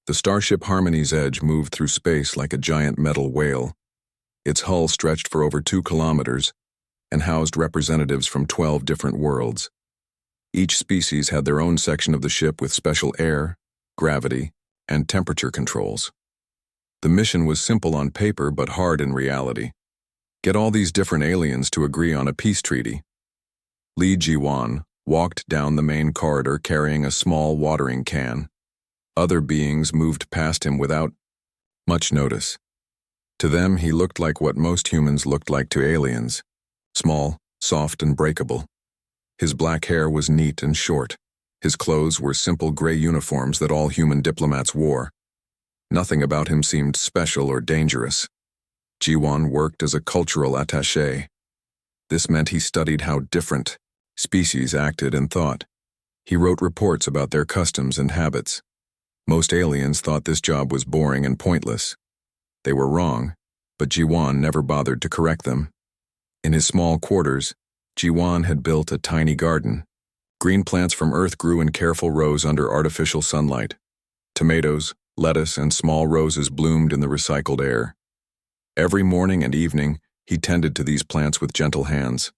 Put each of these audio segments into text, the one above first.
The starship Harmony's Edge moved through space like a giant metal whale. Its hull stretched for over 2 kilometers and housed representatives from 12 different worlds. Each species had their own section of the ship with special air, gravity, and temperature controls. The mission was simple on paper but hard in reality. Get all these different aliens to agree on a peace treaty. Li Jiwan walked down the main corridor carrying a small watering can. Other beings moved past him without much notice. To them, he looked like what most humans looked like to aliens: small, soft, and breakable. His black hair was neat and short. His clothes were simple gray uniforms that all human diplomats wore. Nothing about him seemed special or dangerous. Jiwan worked as a cultural attaché. This meant he studied how different species acted and thought. He wrote reports about their customs and habits. Most aliens thought this job was boring and pointless. They were wrong, but Jiwan never bothered to correct them. In his small quarters, Jiwan had built a tiny garden. Green plants from Earth grew in careful rows under artificial sunlight. Tomatoes, lettuce, and small roses bloomed in the recycled air. Every morning and evening, he tended to these plants with gentle hands.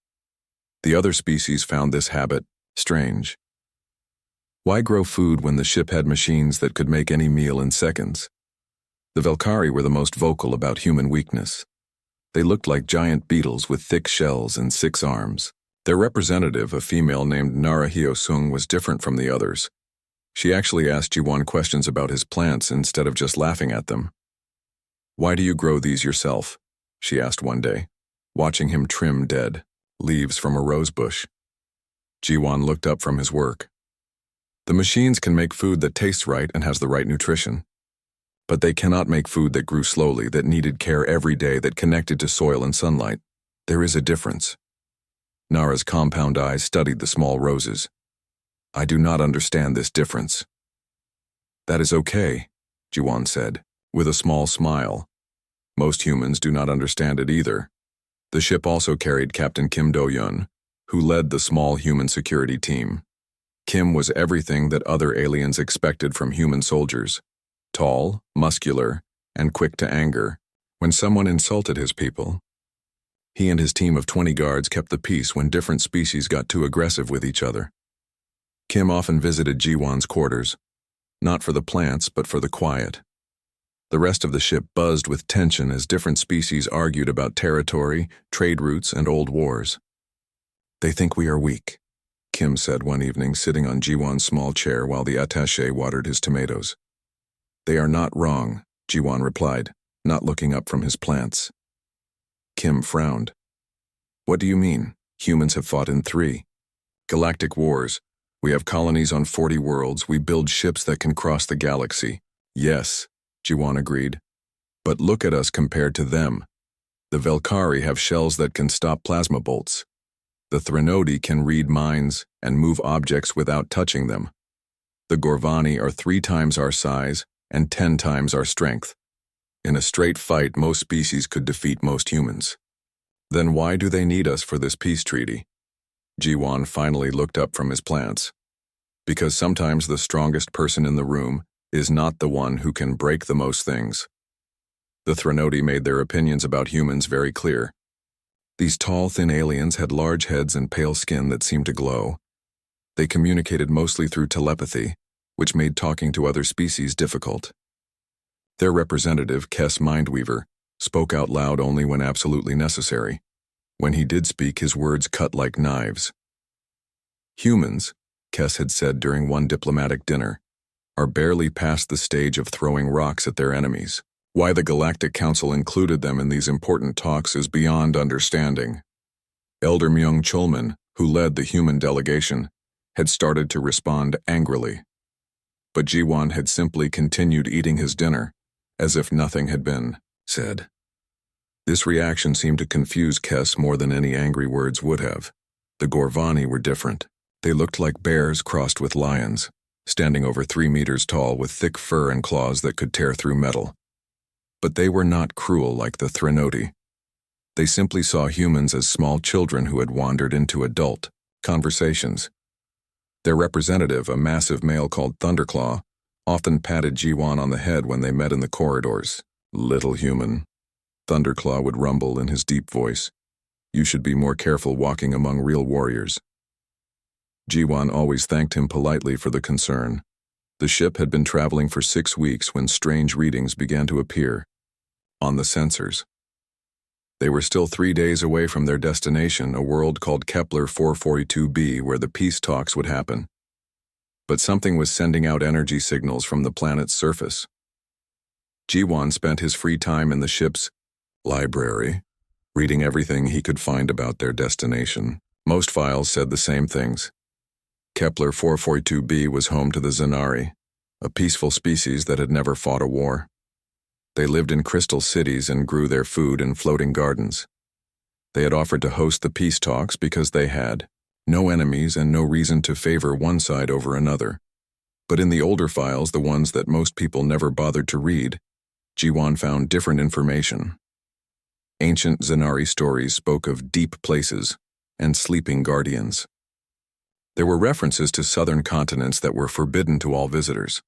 The other species found this habit strange. Why grow food when the ship had machines that could make any meal in seconds? The Velkari were the most vocal about human weakness. They looked like giant beetles with thick shells and 6 arms. Their representative, a female named Nara Hyosung, was different from the others. She actually asked Jiwan questions about his plants instead of just laughing at them. "Why do you grow these yourself?" she asked one day, watching him trim dead leaves from a rose bush. Jiwan looked up from his work. "The machines can make food that tastes right and has the right nutrition. But they cannot make food that grew slowly, that needed care every day, that connected to soil and sunlight. There is a difference." Nara's compound eyes studied the small roses. "I do not understand this difference." "That is okay," Jiwan said, with a small smile. "Most humans do not understand it either." The ship also carried Captain Kim Do-yeon, who led the small human security team. Kim was everything that other aliens expected from human soldiers: tall, muscular, and quick to anger. When someone insulted his people, he and his team of 20 guards kept the peace when different species got too aggressive with each other. Kim often visited Jiwan's quarters, not for the plants but for the quiet. The rest of the ship buzzed with tension as different species argued about territory, trade routes, and old wars. "They think we are weak," Kim said one evening, sitting on Jiwan's small chair while the attaché watered his tomatoes. "They are not wrong," Jiwan replied, not looking up from his plants. Kim frowned. "What do you mean? Humans have fought in 3 galactic wars. We have colonies on 40 worlds. We build ships that can cross the galaxy." "Yes," Jiwan agreed. "But look at us compared to them. The Velkari have shells that can stop plasma bolts. The Threnodi can read minds and move objects without touching them. The Gorvani are 3 times our size and 10 times our strength. In a straight fight, most species could defeat most humans. Then why do they need us for this peace treaty?" Jiwan finally looked up from his plants. "Because sometimes the strongest person in the room is not the one who can break the most things." The Threnodi made their opinions about humans very clear. These tall, thin aliens had large heads and pale skin that seemed to glow. They communicated mostly through telepathy, which made talking to other species difficult. Their representative, Kes Mindweaver, spoke out loud only when absolutely necessary. When he did speak, his words cut like knives. "Humans," Kes had said during one diplomatic dinner, "are barely past the stage of throwing rocks at their enemies. Why the Galactic Council included them in these important talks is beyond understanding." Elder Myung Cholman, who led the human delegation, had started to respond angrily. But Jiwan had simply continued eating his dinner, as if nothing had been said. This reaction seemed to confuse Kes more than any angry words would have. The Gorvani were different. They looked like bears crossed with lions, standing over 3 meters tall with thick fur and claws that could tear through metal. But they were not cruel like the Threnodi. They simply saw humans as small children who had wandered into adult conversations. Their representative, a massive male called Thunderclaw, often patted Jiwan on the head when they met in the corridors. "Little human," Thunderclaw would rumble in his deep voice. "You should be more careful walking among real warriors." Jiwan always thanked him politely for the concern. The ship had been traveling for 6 weeks when strange readings began to appear on the sensors. They were still 3 days away from their destination, a world called Kepler 442b, where the peace talks would happen. But something was sending out energy signals from the planet's surface. Jiwan spent his free time in the ship's library, reading everything he could find about their destination. Most files said the same things. Kepler 442b was home to the Zanari, a peaceful species that had never fought a war. They lived in crystal cities and grew their food in floating gardens. They had offered to host the peace talks because they had no enemies and no reason to favor one side over another. But in the older files, the ones that most people never bothered to read, Jiwan found different information. Ancient Zanari stories spoke of deep places and sleeping guardians. There were references to southern continents that were forbidden to all visitors.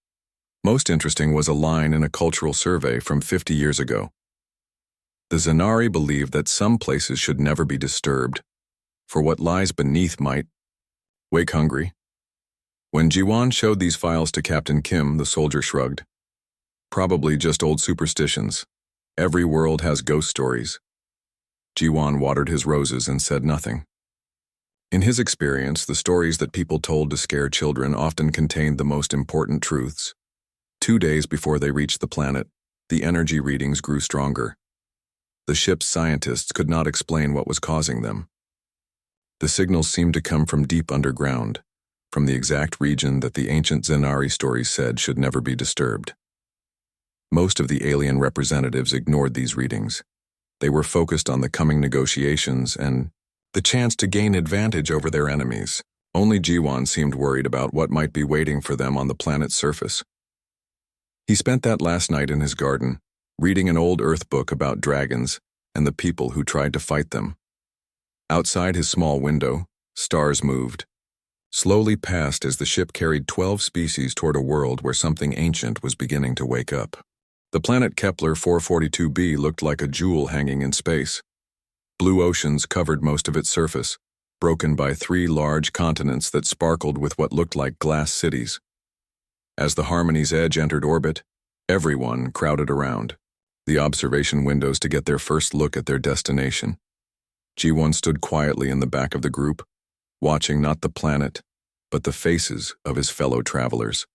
Most interesting was a line in a cultural survey from 50 years ago. The Zanari believed that some places should never be disturbed, for what lies beneath might wake hungry. When Jiwan showed these files to Captain Kim, the soldier shrugged. "Probably just old superstitions. Every world has ghost stories." Jiwan watered his roses and said nothing. In his experience, the stories that people told to scare children often contained the most important truths. 2 days before they reached the planet, the energy readings grew stronger. The ship's scientists could not explain what was causing them. The signals seemed to come from deep underground, from the exact region that the ancient Zanari stories said should never be disturbed. Most of the alien representatives ignored these readings. They were focused on the coming negotiations and the chance to gain advantage over their enemies. Only Jiwan seemed worried about what might be waiting for them on the planet's surface. He spent that last night in his garden, reading an old Earth book about dragons and the people who tried to fight them. Outside his small window, stars moved, slowly past as the ship carried 12 species toward a world where something ancient was beginning to wake up. The planet Kepler 442b looked like a jewel hanging in space. Blue oceans covered most of its surface, broken by 3 large continents that sparkled with what looked like glass cities. As the Harmony's edge entered orbit, everyone crowded around the observation windows to get their first look at their destination. Jiwan stood quietly in the back of the group, watching not the planet, but the faces of his fellow travelers.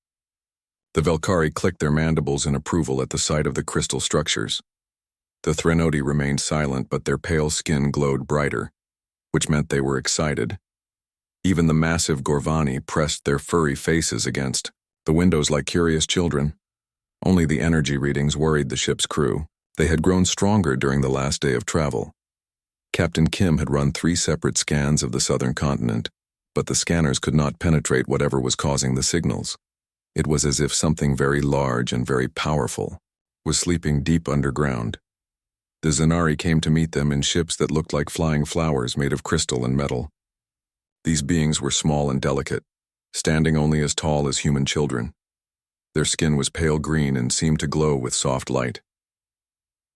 The Velkari clicked their mandibles in approval at the sight of the crystal structures. The Threnodi remained silent, but their pale skin glowed brighter, which meant they were excited. Even the massive Gorvani pressed their furry faces against the windows like curious children. Only the energy readings worried the ship's crew. They had grown stronger during the last day of travel. Captain Kim had run 3 separate scans of the southern continent, but the scanners could not penetrate whatever was causing the signals. It was as if something very large and very powerful was sleeping deep underground. The Zanari came to meet them in ships that looked like flying flowers made of crystal and metal. These beings were small and delicate, standing only as tall as human children. Their skin was pale green and seemed to glow with soft light.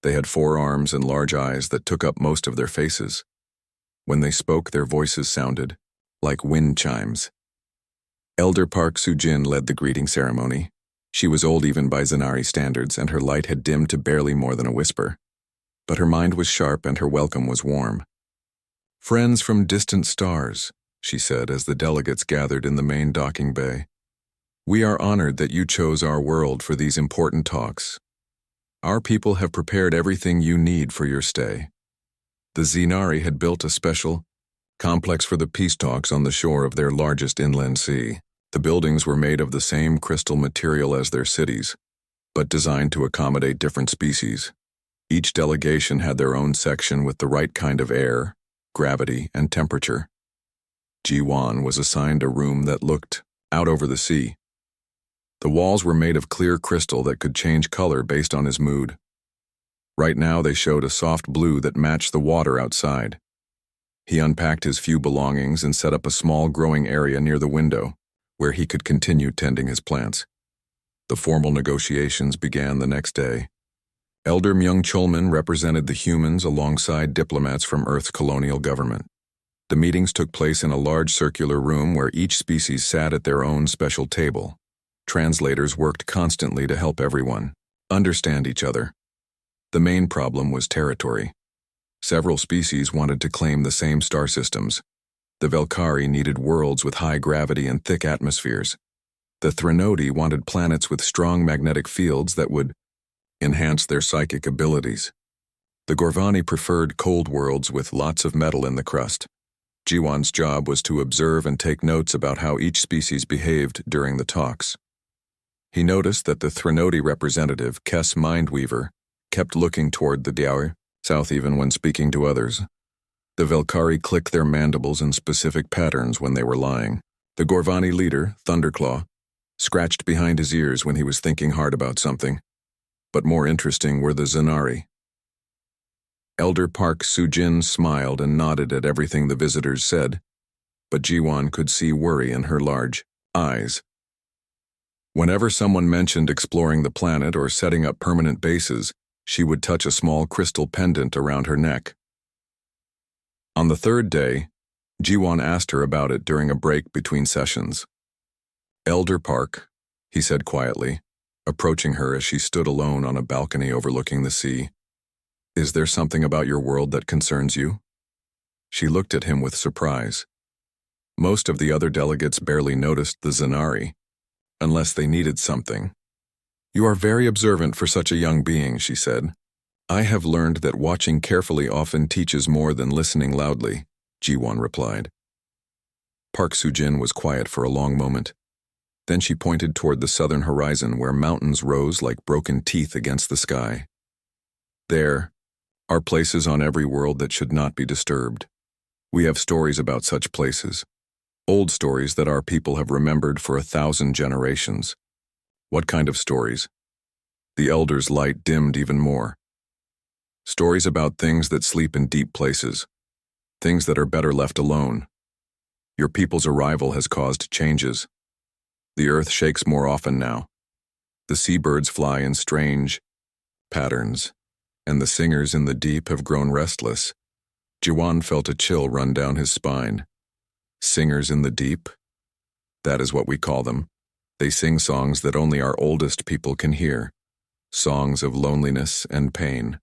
They had 4 arms and large eyes that took up most of their faces. When they spoke, their voices sounded like wind chimes. Elder Park Sujin led the greeting ceremony. She was old even by Zanari standards, and her light had dimmed to barely more than a whisper. But her mind was sharp and her welcome was warm. "Friends from distant stars," she said as the delegates gathered in the main docking bay. "We are honored that you chose our world for these important talks. Our people have prepared everything you need for your stay." The Zanari had built a special complex for the peace talks on the shore of their largest inland sea. The buildings were made of the same crystal material as their cities, but designed to accommodate different species. Each delegation had their own section with the right kind of air, gravity, and temperature. Jiwan was assigned a room that looked out over the sea. The walls were made of clear crystal that could change color based on his mood. Right now they showed a soft blue that matched the water outside. He unpacked his few belongings and set up a small growing area near the window, where he could continue tending his plants. The formal negotiations began the next day. Elder Myung-Chulman represented the humans alongside diplomats from Earth's colonial government. The meetings took place in a large circular room where each species sat at their own special table. Translators worked constantly to help everyone understand each other. The main problem was territory. Several species wanted to claim the same star systems. The Velkari needed worlds with high gravity and thick atmospheres. The Threnodi wanted planets with strong magnetic fields that would enhance their psychic abilities. The Gorvani preferred cold worlds with lots of metal in the crust. Jiwon's job was to observe and take notes about how each species behaved during the talks. He noticed that the Threnodi representative, Kes Mindweaver, kept looking toward the Diaoir, south even when speaking to others. The Velkari clicked their mandibles in specific patterns when they were lying. The Gorvani leader, Thunderclaw, scratched behind his ears when he was thinking hard about something. But more interesting were the Zanari. Elder Park Sujin smiled and nodded at everything the visitors said, but Jiwon could see worry in her large eyes. Whenever someone mentioned exploring the planet or setting up permanent bases, she would touch a small crystal pendant around her neck. On the third day, Jiwon asked her about it during a break between sessions. "Elder Park," he said quietly, approaching her as she stood alone on a balcony overlooking the sea. "Is there something about your world that concerns you?" She looked at him with surprise. Most of the other delegates barely noticed the Zanari, unless they needed something. "You are very observant for such a young being," she said. "I have learned that watching carefully often teaches more than listening loudly," Jiwon replied. Park Sujin was quiet for a long moment. Then she pointed toward the southern horizon where mountains rose like broken teeth against the sky. "There are places on every world that should not be disturbed. We have stories about such places, old stories that our people have remembered for 1,000 generations." "What kind of stories?" The elder's light dimmed even more. "Stories about things that sleep in deep places, things that are better left alone. Your people's arrival has caused changes. The earth shakes more often now. The seabirds fly in strange patterns, and the singers in the deep have grown restless." Jiwon felt a chill run down his spine. "Singers in the deep? That is what we call them. They sing songs that only our oldest people can hear, songs of loneliness and pain.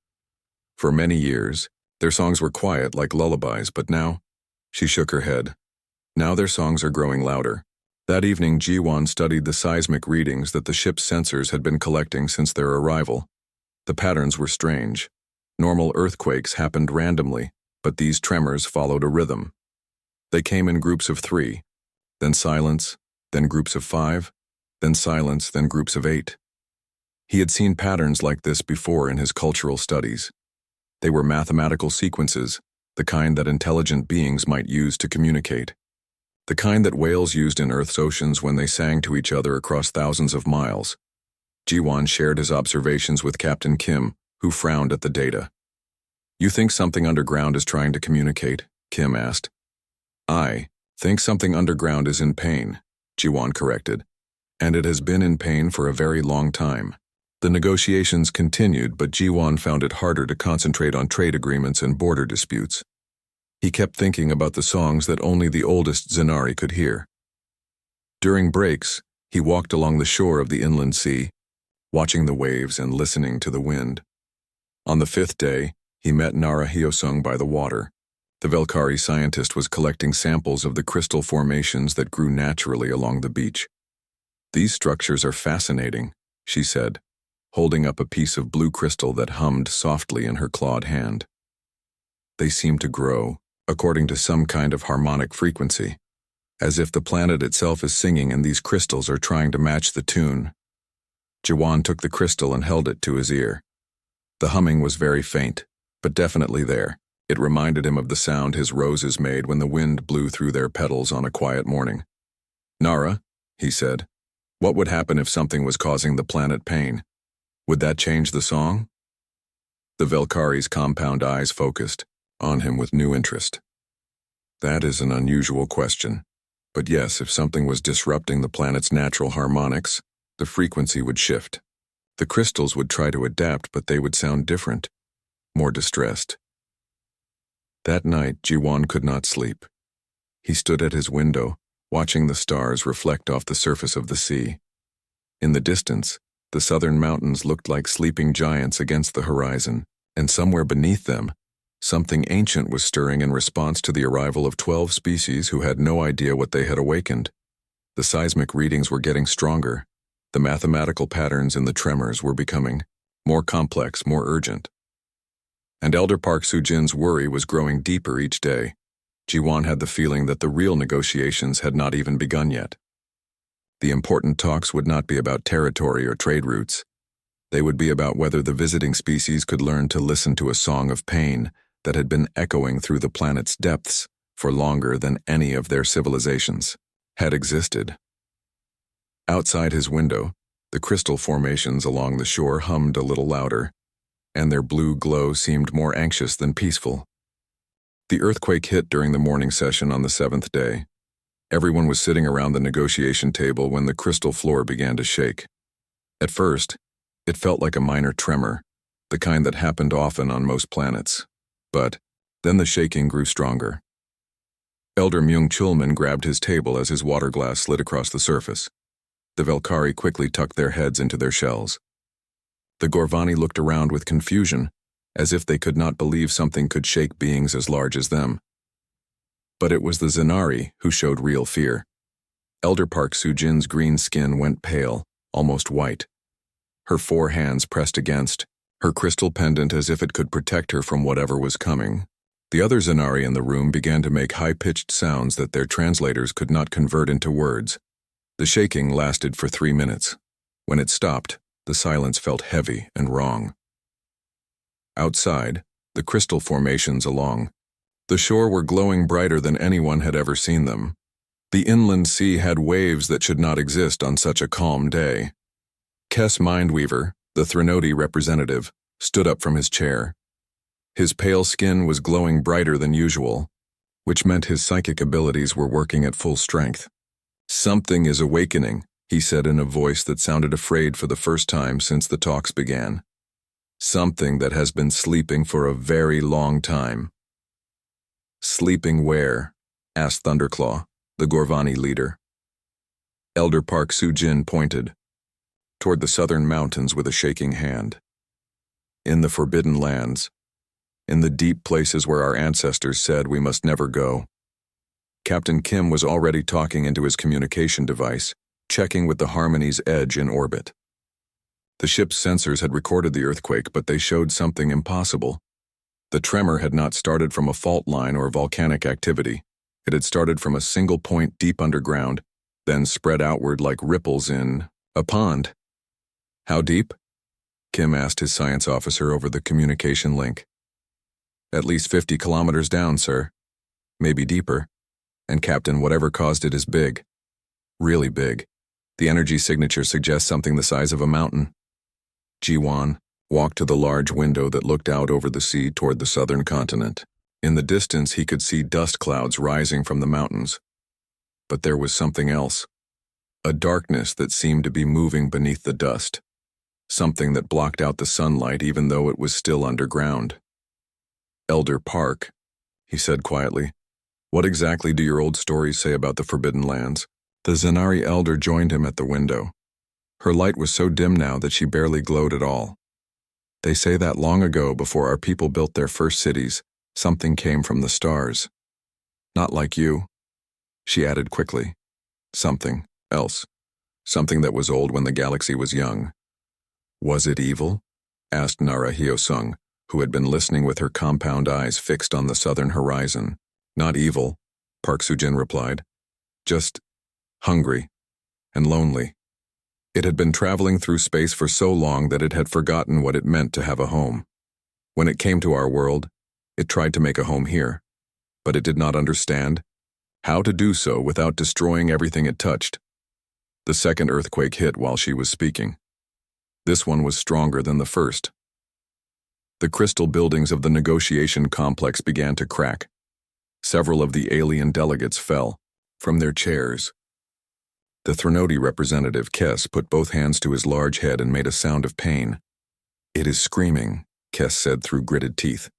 For many years, their songs were quiet like lullabies, but now," she shook her head, "now their songs are growing louder." That evening, Jiwon studied the seismic readings that the ship's sensors had been collecting since their arrival. The patterns were strange. Normal earthquakes happened randomly, but these tremors followed a rhythm. They came in groups of 3, then silence, then groups of 5, then silence, then groups of 8. He had seen patterns like this before in his cultural studies. They were mathematical sequences, the kind that intelligent beings might use to communicate. The kind that whales used in Earth's oceans when they sang to each other across thousands of miles. Jiwon shared his observations with Captain Kim, who frowned at the data. "You think something underground is trying to communicate?" Kim asked. "I think something underground is in pain," Jiwon corrected. "And it has been in pain for a very long time." The negotiations continued, but Jiwon found it harder to concentrate on trade agreements and border disputes. He kept thinking about the songs that only the oldest Zanari could hear. During breaks, he walked along the shore of the inland sea, watching the waves and listening to the wind. On the 5th day, he met Nara Hyosung by the water. The Velkari scientist was collecting samples of the crystal formations that grew naturally along the beach. "These structures are fascinating," she said, holding up a piece of blue crystal that hummed softly in her clawed hand. "They seem to grow, according to some kind of harmonic frequency, as if the planet itself is singing and these crystals are trying to match the tune." Jiwon took the crystal and held it to his ear. The humming was very faint, but definitely there. It reminded him of the sound his roses made when the wind blew through their petals on a quiet morning. "Nara," he said, "what would happen if something was causing the planet pain? Would that change the song?" The Velkari's compound eyes focused on him with new interest. "That is an unusual question. But yes, if something was disrupting the planet's natural harmonics, the frequency would shift. The crystals would try to adapt, but they would sound different, more distressed. That night, Jiwan could not sleep. He stood at his window, watching the stars reflect off the surface of the sea. In the distance, the southern mountains looked like sleeping giants against the horizon, and somewhere beneath them, something ancient was stirring in response to the arrival of 12 species who had no idea what they had awakened. The seismic readings were getting stronger. The mathematical patterns in the tremors were becoming more complex, more urgent. And Elder Park Sujin's worry was growing deeper each day. Jiwan had the feeling that the real negotiations had not even begun yet. The important talks would not be about territory or trade routes. They would be about whether the visiting species could learn to listen to a song of pain that had been echoing through the planet's depths for longer than any of their civilizations had existed. Outside his window, the crystal formations along the shore hummed a little louder, and their blue glow seemed more anxious than peaceful. The earthquake hit during the morning session on the 7th day. Everyone was sitting around the negotiation table when the crystal floor began to shake. At first, it felt like a minor tremor, the kind that happened often on most planets. But then the shaking grew stronger. Elder Myung-Chulman grabbed his table as his water glass slid across the surface. The Velkari quickly tucked their heads into their shells. The Gorvani looked around with confusion, as if they could not believe something could shake beings as large as them. But it was the Zenari who showed real fear. Elder Park Sujin's green skin went pale, almost white. Her 4 hands pressed against, her crystal pendant as if it could protect her from whatever was coming. The other Zenari in the room began to make high-pitched sounds that their translators could not convert into words. The shaking lasted for 3 minutes. When it stopped, the silence felt heavy and wrong. Outside, the crystal formations along the shore were glowing brighter than anyone had ever seen them. The inland sea had waves that should not exist on such a calm day. Kes Mindweaver, the Threnody representative, stood up from his chair. His pale skin was glowing brighter than usual, which meant his psychic abilities were working at full strength. "Something is awakening," he said in a voice that sounded afraid for the first time since the talks began. "Something that has been sleeping for a very long time." "Sleeping where?" asked Thunderclaw, the Gorvani leader. Elder Park Sujin pointed toward the southern mountains with a shaking hand. "In the Forbidden Lands, in the deep places where our ancestors said we must never go." Captain Kim was already talking into his communication device, checking with the Harmony's edge in orbit. The ship's sensors had recorded the earthquake, but they showed something impossible. The tremor had not started from a fault line or volcanic activity. It had started from a single point deep underground, then spread outward like ripples in a pond. "How deep?" Kim asked his science officer over the communication link. "At least 50 kilometers down, sir. Maybe deeper. And Captain, whatever caused it is big. Really big. The energy signature suggests something the size of a mountain." Jiwan walked to the large window that looked out over the sea toward the southern continent. In the distance, he could see dust clouds rising from the mountains. But there was something else. A darkness that seemed to be moving beneath the dust. Something that blocked out the sunlight even though it was still underground. "Elder Park," he said quietly, "what exactly do your old stories say about the Forbidden Lands?" The Zenari elder joined him at the window. Her light was so dim now that she barely glowed at all. "They say that long ago, before our people built their first cities, something came from the stars. Not like you," she added quickly. "Something else. Something that was old when the galaxy was young." "Was it evil?" asked Nara Hyosung, who had been listening with her compound eyes fixed on the southern horizon. "Not evil," Park Sujin replied. "Just hungry and lonely. It had been traveling through space for so long that it had forgotten what it meant to have a home. When it came to our world, it tried to make a home here, but it did not understand how to do so without destroying everything it touched." The second earthquake hit while she was speaking. This one was stronger than the first. The crystal buildings of the negotiation complex began to crack. Several of the alien delegates fell from their chairs. The Threnody representative, Kess, put both hands to his large head and made a sound of pain. "It is screaming," Kess said through gritted teeth.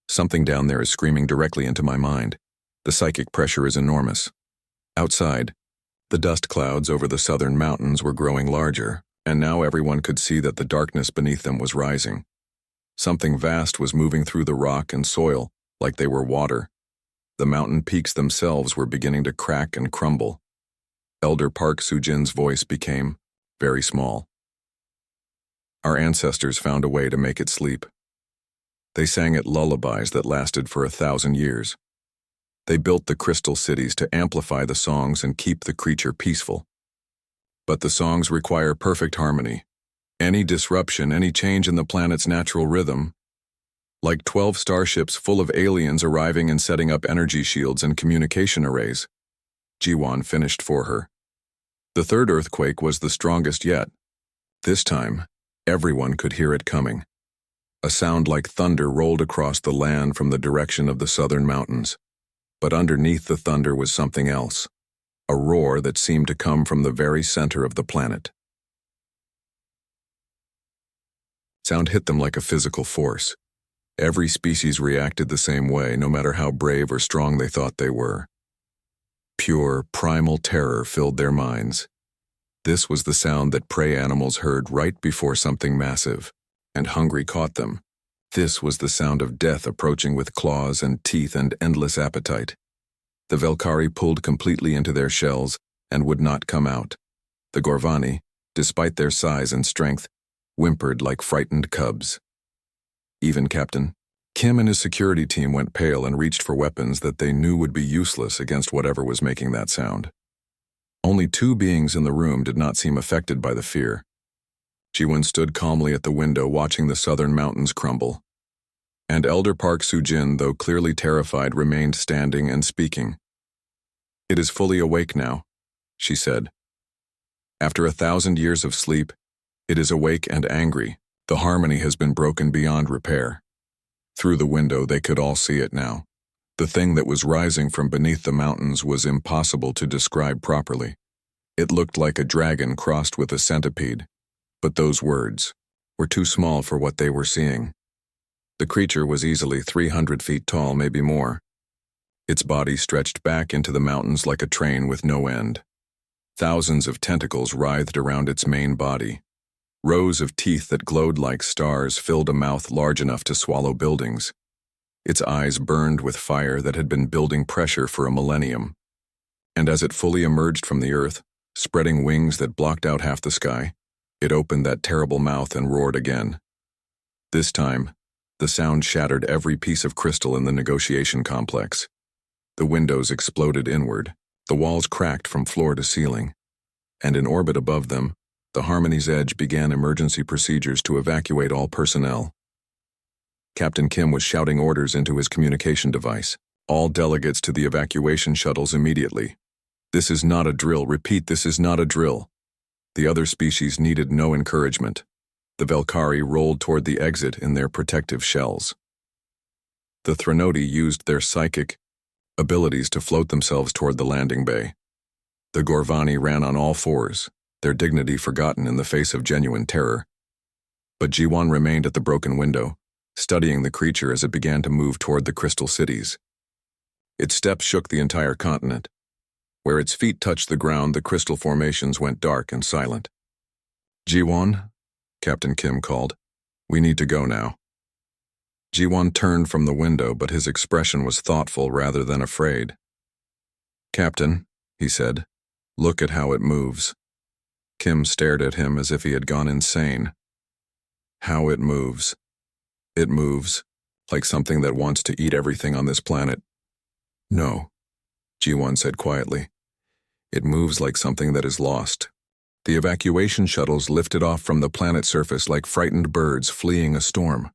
"Something down there is screaming directly into my mind. The psychic pressure is enormous." Outside, the dust clouds over the southern mountains were growing larger, and now everyone could see that the darkness beneath them was rising. Something vast was moving through the rock and soil like they were water. The mountain peaks themselves were beginning to crack and crumble. Elder Park Sujin's voice became very small. "Our ancestors found a way to make it sleep. They sang it lullabies that lasted for 1,000 years. They built the crystal cities to amplify the songs and keep the creature peaceful. But the songs require perfect harmony. Any disruption, any change in the planet's natural rhythm, like 12 starships full of aliens arriving and setting up energy shields and communication arrays." Jiwan finished for her. The third earthquake was the strongest yet. This time, everyone could hear it coming. A sound like thunder rolled across the land from the direction of the southern mountains. But underneath the thunder was something else, a roar that seemed to come from the very center of the planet. Sound hit them like a physical force. Every species reacted the same way, no matter how brave or strong they thought they were. Pure, primal terror filled their minds. This was the sound that prey animals heard right before something massive and hungry caught them. This was the sound of death approaching with claws and teeth and endless appetite. The Velkari pulled completely into their shells and would not come out. The Gorvani, despite their size and strength, whimpered like frightened cubs. Even Captain Kim and his security team went pale and reached for weapons that they knew would be useless against whatever was making that sound. Only 2 beings in the room did not seem affected by the fear. Jiwon stood calmly at the window watching the southern mountains crumble. And Elder Park Sujin, though clearly terrified, remained standing and speaking. "It is fully awake now," she said. "After 1,000 years of sleep, it is awake and angry. The harmony has been broken beyond repair." Through the window they could all see it now. The thing that was rising from beneath the mountains was impossible to describe properly. It looked like a dragon crossed with a centipede, but those words were too small for what they were seeing. The creature was easily 300 feet tall, maybe more. Its body stretched back into the mountains like a train with no end. Thousands of tentacles writhed around its main body. Rows of teeth that glowed like stars filled a mouth large enough to swallow buildings. Its eyes burned with fire that had been building pressure for a millennium. And as it fully emerged from the earth, spreading wings that blocked out half the sky, it opened that terrible mouth and roared again. This time, the sound shattered every piece of crystal in the negotiation complex. The windows exploded inward, the walls cracked from floor to ceiling, and in orbit above them, the Harmony's Edge began emergency procedures to evacuate all personnel. Captain Kim was shouting orders into his communication device. "All delegates to the evacuation shuttles immediately. This is not a drill. Repeat, this is not a drill." The other species needed no encouragement. The Velkari rolled toward the exit in their protective shells. The Threnody used their psychic abilities to float themselves toward the landing bay. The Gorvani ran on all fours, their dignity forgotten in the face of genuine terror. But Jiwan remained at the broken window, studying the creature as it began to move toward the crystal cities. Its steps shook the entire continent. Where its feet touched the ground, the crystal formations went dark and silent. "Jiwan," Captain Kim called. "We need to go now." Jiwan turned from the window, but his expression was thoughtful rather than afraid. "Captain," he said, "look at how it moves." Kim stared at him as if he had gone insane. "How it moves. It moves like something that wants to eat everything on this planet." "No," Jiwan said quietly. "It moves like something that is lost." The evacuation shuttles lifted off from the planet's surface like frightened birds fleeing a storm.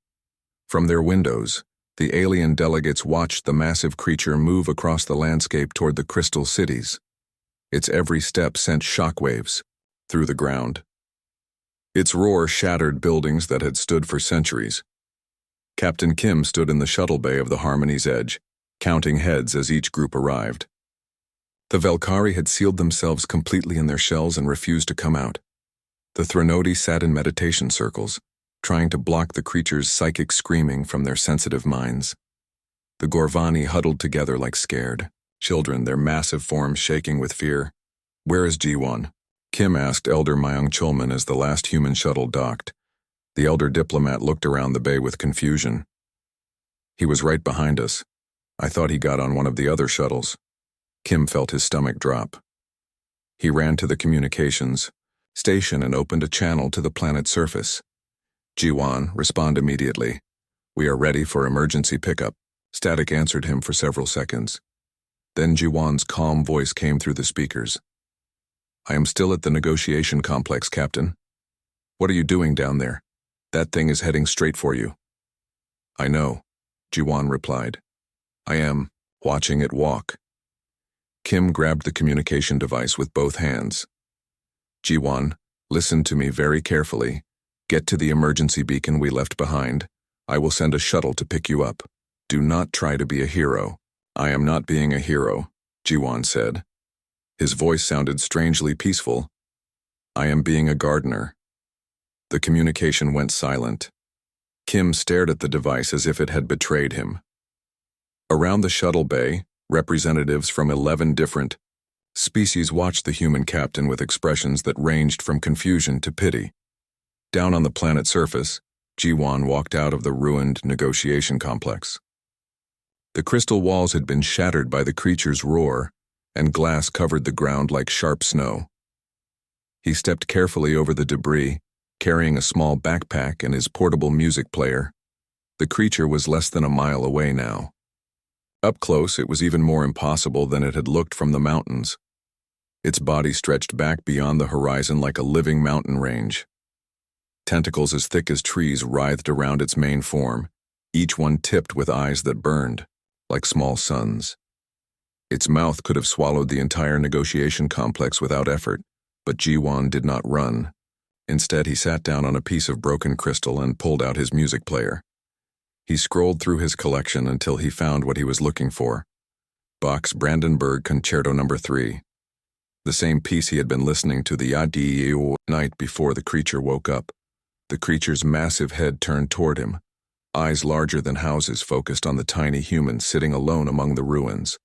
From their windows, the alien delegates watched the massive creature move across the landscape toward the crystal cities. Its every step sent shockwaves through the ground. Its roar shattered buildings that had stood for centuries. Captain Kim stood in the shuttle bay of the Harmony's Edge, counting heads as each group arrived. The Velkari had sealed themselves completely in their shells and refused to come out. The Threnodi sat in meditation circles, trying to block the creature's psychic screaming from their sensitive minds. The Gorvani huddled together like scared children, their massive forms shaking with fear. "Where is G1?" Kim asked Elder Myung Chulman as the last human shuttle docked. The elder diplomat looked around the bay with confusion. "He was right behind us. I thought he got on one of the other shuttles." Kim felt his stomach drop. He ran to the communications station and opened a channel to the planet's surface. "G1, respond immediately. We are ready for emergency pickup." Static answered him for several seconds. Then G1's calm voice came through the speakers. "I am still at the negotiation complex, Captain. What are you doing down there? That thing is heading straight for you." "I know," G1 replied. "I am watching it walk." Kim grabbed the communication device with both hands. "G1, listen to me very carefully. Get to the emergency beacon we left behind. I will send a shuttle to pick you up. Do not try to be a hero." "I am not being a hero," G1 said. His voice sounded strangely peaceful. "I am being a gardener." The communication went silent. Kim stared at the device as if it had betrayed him. Around the shuttle bay, representatives from 11 different species watched the human captain with expressions that ranged from confusion to pity. Down on the planet's surface, G1 walked out of the ruined negotiation complex. The crystal walls had been shattered by the creature's roar, and glass covered the ground like sharp snow. He stepped carefully over the debris, carrying a small backpack and his portable music player. The creature was less than a mile away now. Up close, it was even more impossible than it had looked from the mountains. Its body stretched back beyond the horizon like a living mountain range. Tentacles as thick as trees writhed around its main form, each one tipped with eyes that burned, like small suns. Its mouth could have swallowed the entire negotiation complex without effort, but G1 did not run. Instead, he sat down on a piece of broken crystal and pulled out his music player. He scrolled through his collection until he found what he was looking for. Bach's Brandenburg Concerto No. 3. The same piece he had been listening to the night before the creature woke up. The creature's massive head turned toward him. Eyes larger than houses focused on the tiny human sitting alone among the ruins.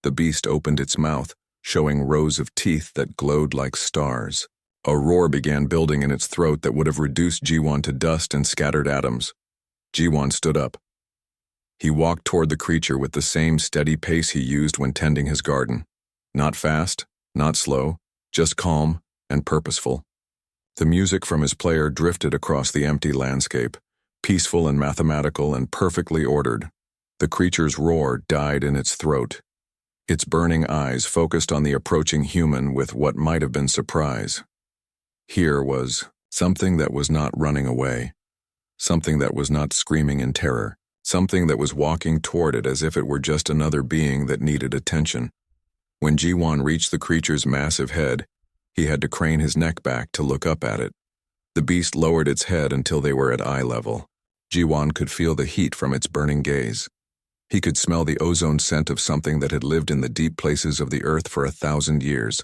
The beast opened its mouth, showing rows of teeth that glowed like stars. A roar began building in its throat that would have reduced G1 to dust and scattered atoms. G1 stood up. He walked toward the creature with the same steady pace he used when tending his garden. Not fast, not slow, just calm and purposeful. The music from his player drifted across the empty landscape, peaceful and mathematical and perfectly ordered. The creature's roar died in its throat. Its burning eyes focused on the approaching human with what might have been surprise. Here was something that was not running away, something that was not screaming in terror, something that was walking toward it as if it were just another being that needed attention. When G1 reached the creature's massive head, he had to crane his neck back to look up at it. The beast lowered its head until they were at eye level. G1 could feel the heat from its burning gaze. He could smell the ozone scent of something that had lived in the deep places of the earth for 1,000 years.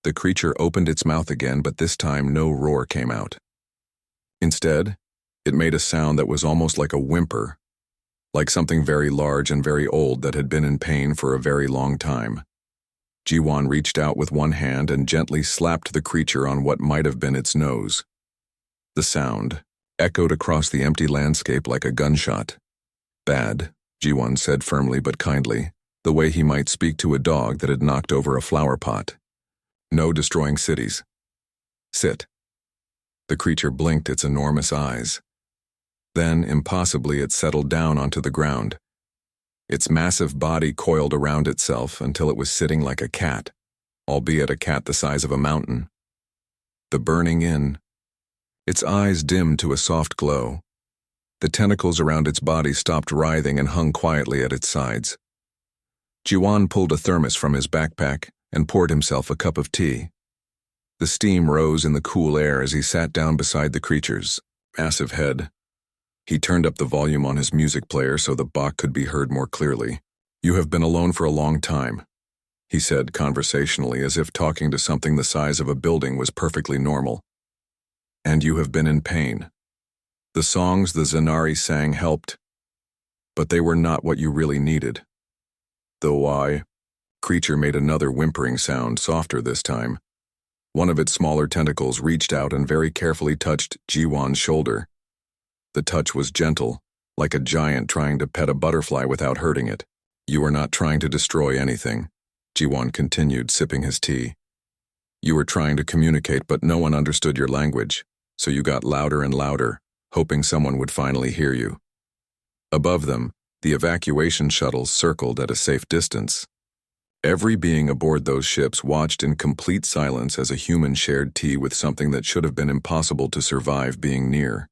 The creature opened its mouth again, but this time no roar came out. Instead, it made a sound that was almost like a whimper, like something very large and very old that had been in pain for a very long time. G1 reached out with one hand and gently slapped the creature on what might have been its nose. The sound echoed across the empty landscape like a gunshot. "Bad," G1 said firmly but kindly, the way he might speak to a dog that had knocked over a flower pot. "No destroying cities. Sit." The creature blinked its enormous eyes. Then, impossibly, it settled down onto the ground. Its massive body coiled around itself until it was sitting like a cat, albeit a cat the size of a mountain. The burning in. Its eyes dimmed to a soft glow. The tentacles around its body stopped writhing and hung quietly at its sides. G1 pulled a thermos from his backpack and poured himself a cup of tea. The steam rose in the cool air as he sat down beside the creature's massive head. He turned up the volume on his music player so the Bach could be heard more clearly. "You have been alone for a long time," he said conversationally, as if talking to something the size of a building was perfectly normal. And you have been in pain. The songs the Zanari sang helped, but they were not what you really needed. The creature made another whimpering sound, softer this time. One of its smaller tentacles reached out and very carefully touched Jiwan's shoulder. The touch was gentle, like a giant trying to pet a butterfly without hurting it. You are not trying to destroy anything, Jiwan continued, sipping his tea. You were trying to communicate, but no one understood your language, so you got louder and louder, hoping someone would finally hear you. Above them, the evacuation shuttles circled at a safe distance. Every being aboard those ships watched in complete silence as a human shared tea with something that should have been impossible to survive being near.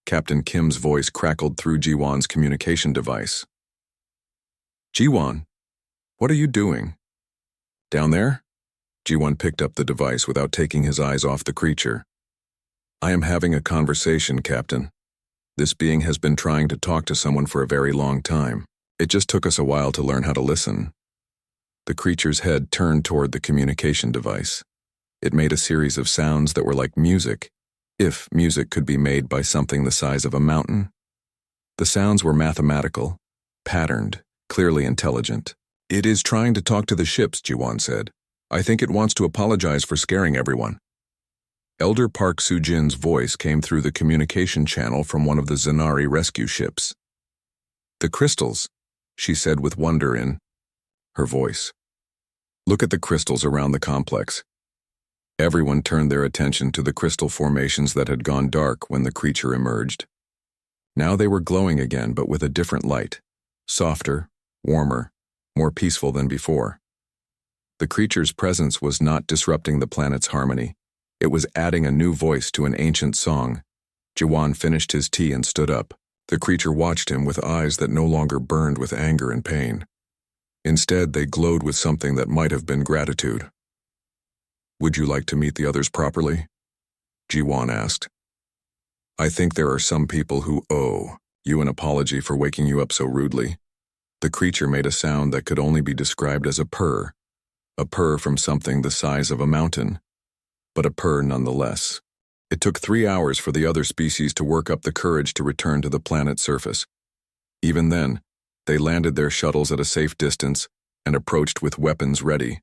Captain Kim's voice crackled through Jiwan's communication device. Jiwan, what are you doing? Down there? Jiwan picked up the device without taking his eyes off the creature. I am having a conversation, Captain. This being has been trying to talk to someone for a very long time. It just took us a while to learn how to listen. The creature's head turned toward the communication device. It made a series of sounds that were like music, if music could be made by something the size of a mountain. The sounds were mathematical, patterned, clearly intelligent. It is trying to talk to the ships, Jiwan said. I think it wants to apologize for scaring everyone. Elder Park Sujin's voice came through the communication channel from one of the Zanari rescue ships. The crystals, she said with wonder in her voice. Look at the crystals around the complex. Everyone turned their attention to the crystal formations that had gone dark when the creature emerged. Now they were glowing again, but with a different light, softer, warmer, more peaceful than before. The creature's presence was not disrupting the planet's harmony. It was adding a new voice to an ancient song. Jiwan finished his tea and stood up. The creature watched him with eyes that no longer burned with anger and pain. Instead, they glowed with something that might have been gratitude. Would you like to meet the others properly? Jiwan asked. I think there are some people who owe you an apology for waking you up so rudely. The creature made a sound that could only be described as a purr from something the size of a mountain, but a purr nonetheless. It took 3 hours for the other species to work up the courage to return to the planet's surface. Even then, they landed their shuttles at a safe distance and approached with weapons ready.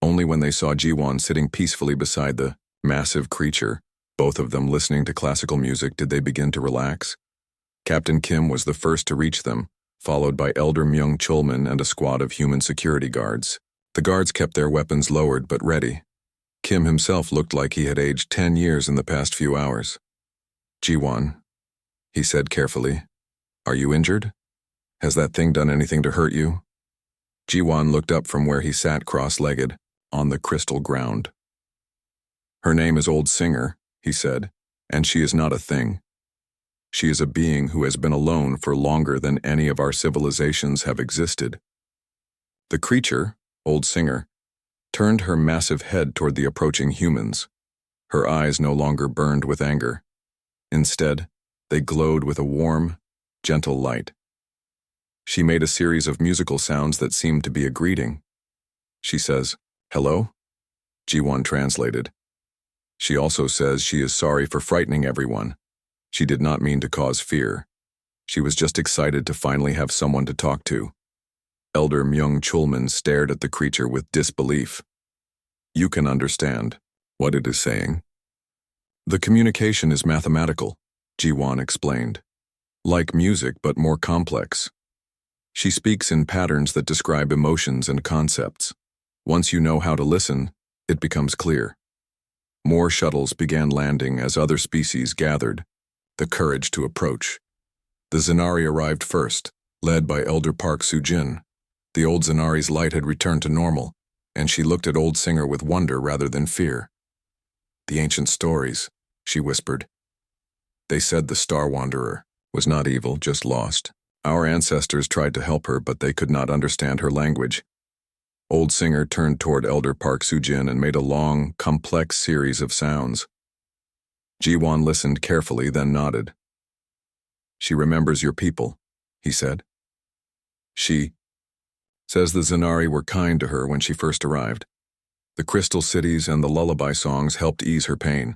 Only when they saw Jiwan sitting peacefully beside the massive creature, both of them listening to classical music, did they begin to relax. Captain Kim was the first to reach them, followed by Elder Myung Chulman and a squad of human security guards. The guards kept their weapons lowered but ready. Kim himself looked like he had aged 10 years in the past few hours. Jiwan, he said carefully, are you injured? Has that thing done anything to hurt you? Jiwan looked up from where he sat cross-legged, on the crystal ground. Her name is Old Singer, he said, and she is not a thing. She is a being who has been alone for longer than any of our civilizations have existed. The creature, Old Singer, turned her massive head toward the approaching humans. Her eyes no longer burned with anger. Instead, they glowed with a warm, gentle light. She made a series of musical sounds that seemed to be a greeting. She says, "Hello?" Jiwan translated. She also says she is sorry for frightening everyone. She did not mean to cause fear. She was just excited to finally have someone to talk to. Elder Myung Chulman stared at the creature with disbelief. You can understand what it is saying. The communication is mathematical, Jiwan explained. Like music, but more complex. She speaks in patterns that describe emotions and concepts. Once you know how to listen, it becomes clear. More shuttles began landing as other species gathered, the courage to approach. The Zanari arrived first, led by Elder Park Sujin. The old Zanari's light had returned to normal, and she looked at Old Singer with wonder rather than fear. The ancient stories, she whispered. They said the Star Wanderer was not evil, just lost. Our ancestors tried to help her, but they could not understand her language. Old Singer turned toward Elder Park Sujin and made a long, complex series of sounds. Jiwan listened carefully, then nodded. She remembers your people, he said. She Says the Zanari were kind to her when she first arrived. The crystal cities and the lullaby songs helped ease her pain.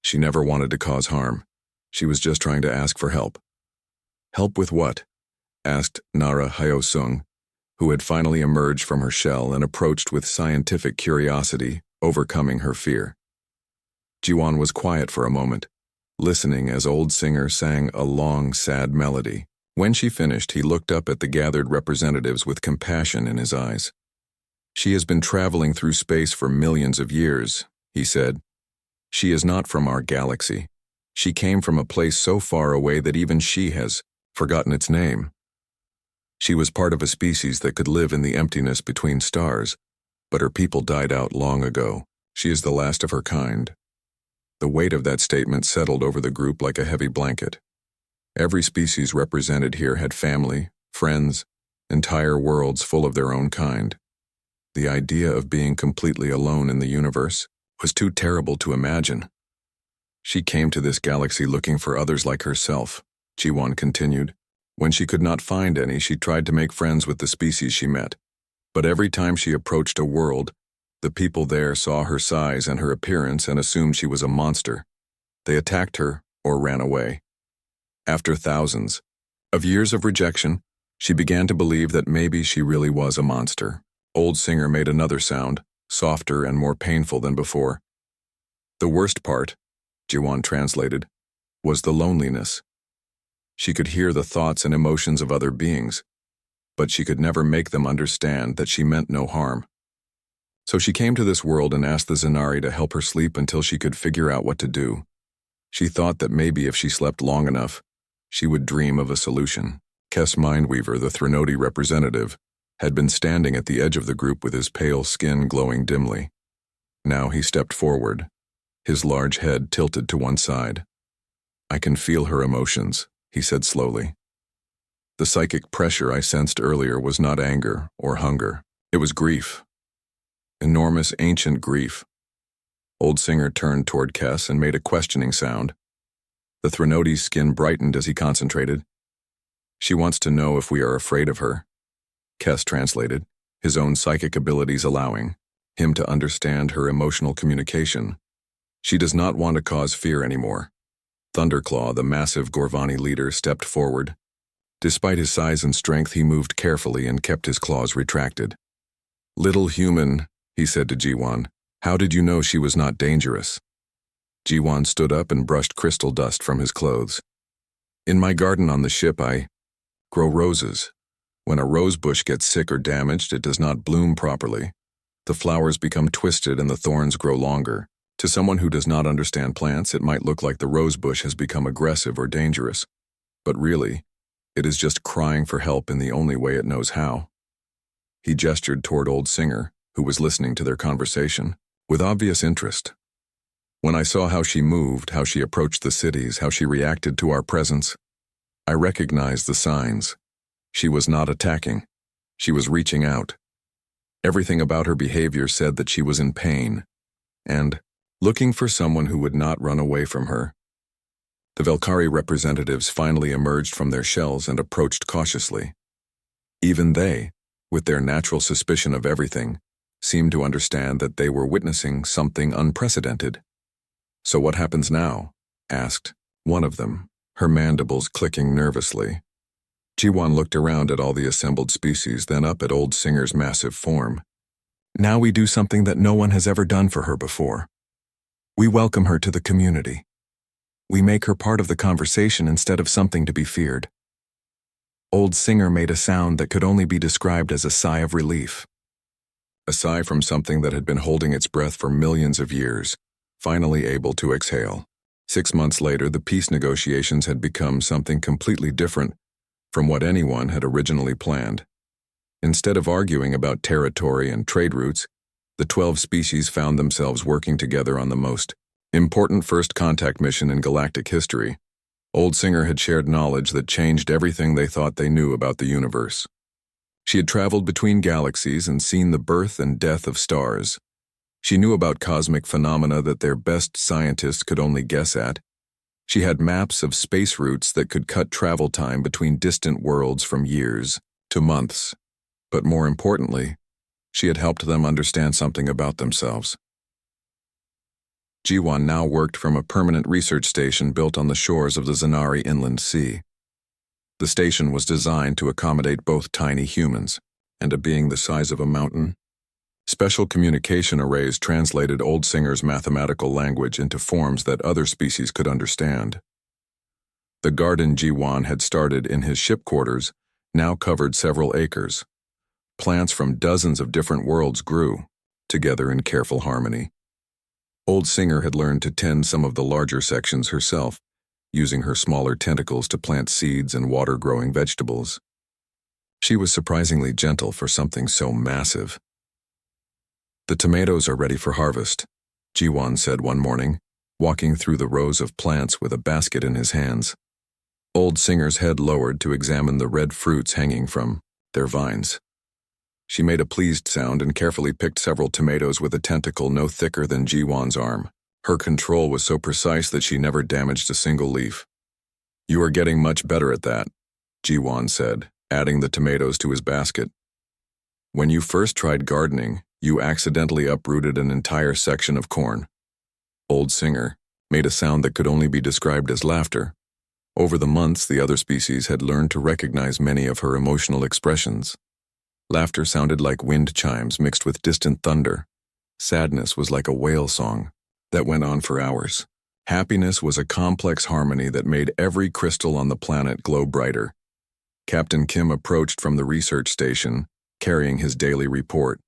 She never wanted to cause harm. She was just trying to ask for help. Help with what? Asked Nara Hyosung, who had finally emerged from her shell and approached with scientific curiosity, overcoming her fear. Jiwan was quiet for a moment, listening as Old Singer sang a long, sad melody. When she finished, he looked up at the gathered representatives with compassion in his eyes. She has been traveling through space for millions of years, he said. She is not from our galaxy. She came from a place so far away that even she has forgotten its name. She was part of a species that could live in the emptiness between stars, but her people died out long ago. She is the last of her kind. The weight of that statement settled over the group like a heavy blanket. Every species represented here had family, friends, entire worlds full of their own kind. The idea of being completely alone in the universe was too terrible to imagine. She came to this galaxy looking for others like herself, Jiwan continued. When she could not find any, she tried to make friends with the species she met. But every time she approached a world, the people there saw her size and her appearance and assumed she was a monster. They attacked her or ran away. After thousands of years of rejection, she began to believe that maybe she really was a monster. Old Singer made another sound, softer and more painful than before. The worst part, Jiwan translated, was the loneliness. She could hear the thoughts and emotions of other beings, but she could never make them understand that she meant no harm. So she came to this world and asked the Zanari to help her sleep until she could figure out what to do. She thought that maybe if she slept long enough, she would dream of a solution. Kes Mindweaver, the Threnody representative, had been standing at the edge of the group with his pale skin glowing dimly. Now he stepped forward, his large head tilted to one side. "I can feel her emotions," he said slowly. "The psychic pressure I sensed earlier was not anger or hunger. It was grief. Enormous ancient grief." Old Singer turned toward Kes and made a questioning sound. The Threnody's skin brightened as he concentrated. "She wants to know if we are afraid of her," Kes translated, his own psychic abilities allowing him to understand her emotional communication. "She does not want to cause fear anymore." Thunderclaw, the massive Gorvani leader, stepped forward. Despite his size and strength, he moved carefully and kept his claws retracted. "Little human," he said to Jiwan, "how did you know she was not dangerous?" Jiwan stood up and brushed crystal dust from his clothes. "In my garden on the ship, I grow roses. When a rose bush gets sick or damaged, it does not bloom properly. The flowers become twisted and the thorns grow longer. To someone who does not understand plants, it might look like the rose bush has become aggressive or dangerous. But really, it is just crying for help in the only way it knows how." He gestured toward Old Singer, who was listening to their conversation, with obvious interest. "When I saw how she moved, how she approached the cities, how she reacted to our presence, I recognized the signs. She was not attacking. She was reaching out. Everything about her behavior said that she was in pain, and looking for someone who would not run away from her." The Velkari representatives finally emerged from their shells and approached cautiously. Even they, with their natural suspicion of everything, seemed to understand that they were witnessing something unprecedented. "So what happens now?" asked one of them, her mandibles clicking nervously. Jiwan looked around at all the assembled species, then up at Old Singer's massive form. "Now we do something that no one has ever done for her before. We welcome her to the community. We make her part of the conversation instead of something to be feared." Old Singer made a sound that could only be described as a sigh of relief. A sigh from something that had been holding its breath for millions of years, finally able to exhale. 6 months later, the peace negotiations had become something completely different from what anyone had originally planned. Instead of arguing about territory and trade routes, the 12 species found themselves working together on the most important first contact mission in galactic history. Old Singer had shared knowledge that changed everything they thought they knew about the universe. She had traveled between galaxies and seen the birth and death of stars. She knew about cosmic phenomena that their best scientists could only guess at. She had maps of space routes that could cut travel time between distant worlds from years to months. But more importantly, she had helped them understand something about themselves. Jiwan now worked from a permanent research station built on the shores of the Zanari Inland Sea. The station was designed to accommodate both tiny humans and a being the size of a mountain. Special communication arrays translated Old Singer's mathematical language into forms that other species could understand. The garden Jiwan had started in his ship quarters now covered several acres. Plants from dozens of different worlds grew, together in careful harmony. Old Singer had learned to tend some of the larger sections herself, using her smaller tentacles to plant seeds and water-growing vegetables. She was surprisingly gentle for something so massive. "The tomatoes are ready for harvest," Jiwan said one morning, walking through the rows of plants with a basket in his hands. Old Singer's head lowered to examine the red fruits hanging from their vines. She made a pleased sound and carefully picked several tomatoes with a tentacle no thicker than Jiwan's arm. Her control was so precise that she never damaged a single leaf. "You are getting much better at that," Jiwan said, adding the tomatoes to his basket. "When you first tried gardening, you accidentally uprooted an entire section of corn." Old Singer made a sound that could only be described as laughter. Over the months, the other species had learned to recognize many of her emotional expressions. Laughter sounded like wind chimes mixed with distant thunder. Sadness was like a whale song that went on for hours. Happiness was a complex harmony that made every crystal on the planet glow brighter. Captain Kim approached from the research station, carrying his daily report.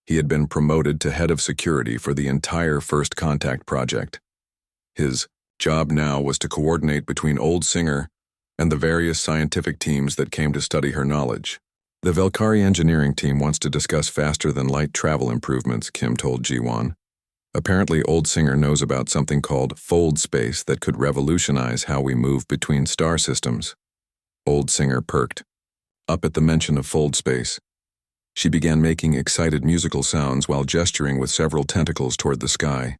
He had been promoted to head of security for the entire First Contact project. His job now was to coordinate between Old Singer and the various scientific teams that came to study her knowledge. "The Velkari engineering team wants to discuss faster-than-light travel improvements," Kim told Jiwan. "Apparently, Old Singer knows about something called fold space that could revolutionize how we move between star systems." Old Singer perked up at the mention of fold space. She began making excited musical sounds while gesturing with several tentacles toward the sky.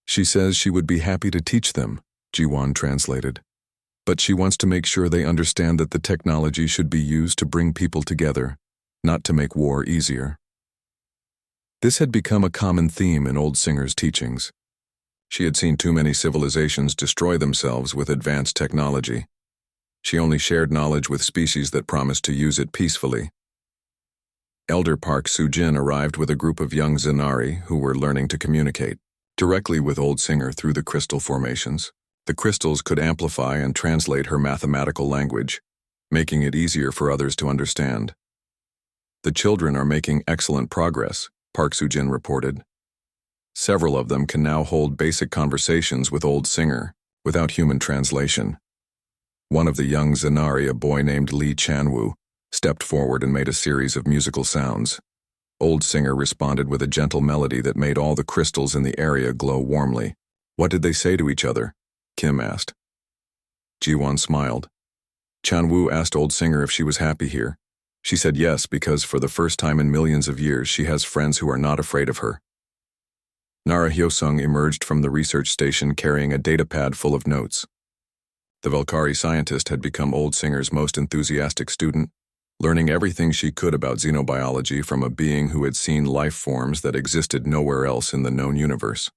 "She says she would be happy to teach them," Jiwan translated. "But she wants to make sure they understand that the technology should be used to bring people together, not to make war easier." This had become a common theme in Old Singer's teachings. She had seen too many civilizations destroy themselves with advanced technology. She only shared knowledge with species that promised to use it peacefully. Elder Park Sujin arrived with a group of young Zanari who were learning to communicate directly with Old Singer through the crystal formations. The crystals could amplify and translate her mathematical language, making it easier for others to understand. "The children are making excellent progress," Park Sujin reported. "Several of them can now hold basic conversations with Old Singer without human translation." One of the young Zanari, a boy named Lee Chanwoo, stepped forward and made a series of musical sounds. Old Singer responded with a gentle melody that made all the crystals in the area glow warmly. "What did they say to each other?" Kim asked. Jiwan smiled. Chanwoo asked Old Singer if she was happy here. She said yes, because for the first time in millions of years she has friends who are not afraid of her. Nara Hyosung emerged from the research station carrying a datapad full of notes. The Velkari scientist had become Old Singer's most enthusiastic student, learning everything she could about xenobiology from a being who had seen life forms that existed nowhere else in the known universe.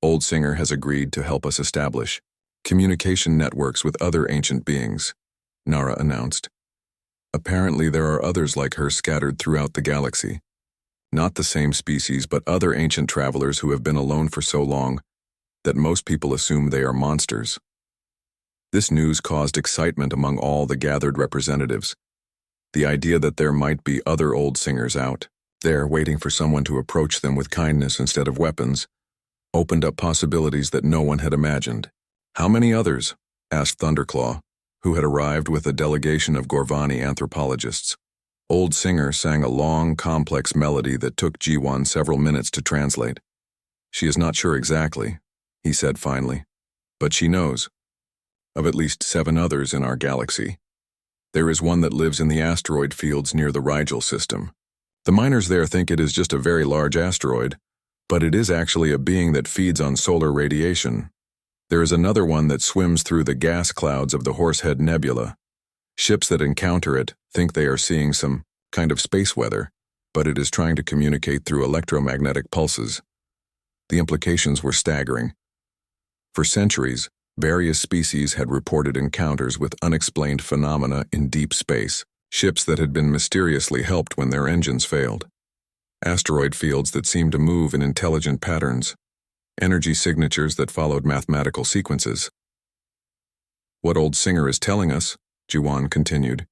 "Old Singer has agreed to help us establish communication networks with other ancient beings," Nara announced. "Apparently there are others like her scattered throughout the galaxy. Not the same species, but other ancient travelers who have been alone for so long that most people assume they are monsters." This news caused excitement among all the gathered representatives. The idea that there might be other Old Singers out there waiting for someone to approach them with kindness instead of weapons opened up possibilities that no one had imagined. "How many others?" asked Thunderclaw, who had arrived with a delegation of Gorvani anthropologists. Old Singer sang a long, complex melody that took Jiwan several minutes to translate. "She is not sure exactly," he said finally, "but she knows of at least 7 others in our galaxy. There is one that lives in the asteroid fields near the Rigel system. The miners there think it is just a very large asteroid, but it is actually a being that feeds on solar radiation. There is another one that swims through the gas clouds of the Horsehead Nebula. Ships that encounter it think they are seeing some kind of space weather, but it is trying to communicate through electromagnetic pulses. The implications were staggering. For centuries, various species had reported encounters with unexplained phenomena in deep space, ships that had been mysteriously helped when their engines failed, asteroid fields that seemed to move in intelligent patterns, energy signatures that followed mathematical sequences. What Old Singer is telling us, Jiwan continued,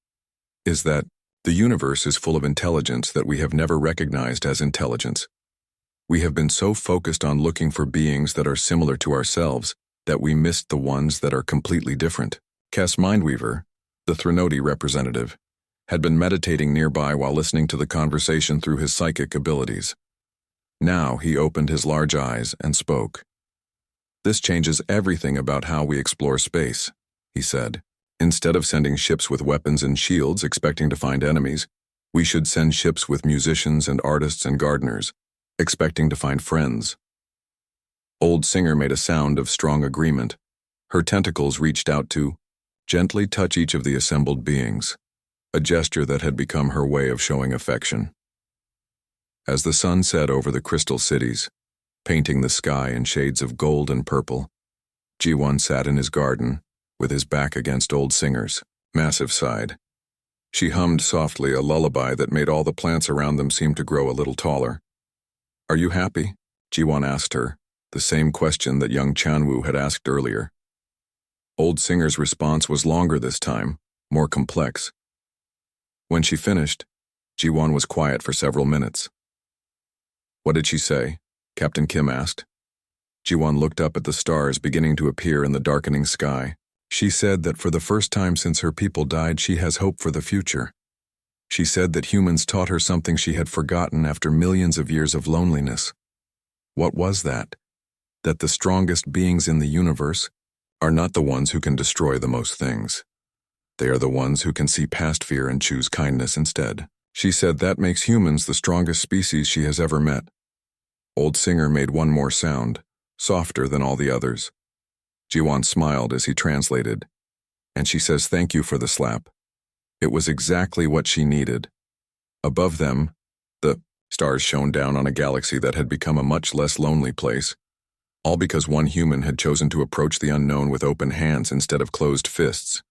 is that the universe is full of intelligence that we have never recognized as intelligence. We have been so focused on looking for beings that are similar to ourselves that we missed the ones that are completely different. Cass Mindweaver, the Threnody representative, had been meditating nearby while listening to the conversation through his psychic abilities. Now he opened his large eyes and spoke. "This changes everything about how we explore space," he said. "Instead of sending ships with weapons and shields expecting to find enemies, we should send ships with musicians and artists and gardeners, expecting to find friends." Old Singer made a sound of strong agreement. Her tentacles reached out to gently touch each of the assembled beings, a gesture that had become her way of showing affection. As the sun set over the crystal cities, painting the sky in shades of gold and purple, Jiwan sat in his garden, with his back against Old Singer's massive side. She hummed softly a lullaby that made all the plants around them seem to grow a little taller. "Are you happy?" Jiwan asked her, the same question that young Chanwu had asked earlier. Old Singer's response was longer this time, more complex. When she finished, Jiwan was quiet for several minutes. "What did she say?" Captain Kim asked. Jiwan looked up at the stars beginning to appear in the darkening sky. "She said that for the first time since her people died, she has hope for the future. She said that humans taught her something she had forgotten after millions of years of loneliness." What was that? That the strongest beings in the universe are not the ones who can destroy the most things. They are the ones who can see past fear and choose kindness instead. She said that makes humans the strongest species she has ever met. Old Singer made one more sound, softer than all the others. Jiwan smiled as he translated, "And she says thank you for the slap. It was exactly what she needed." Above them, the stars shone down on a galaxy that had become a much less lonely place, all because one human had chosen to approach the unknown with open hands instead of closed fists.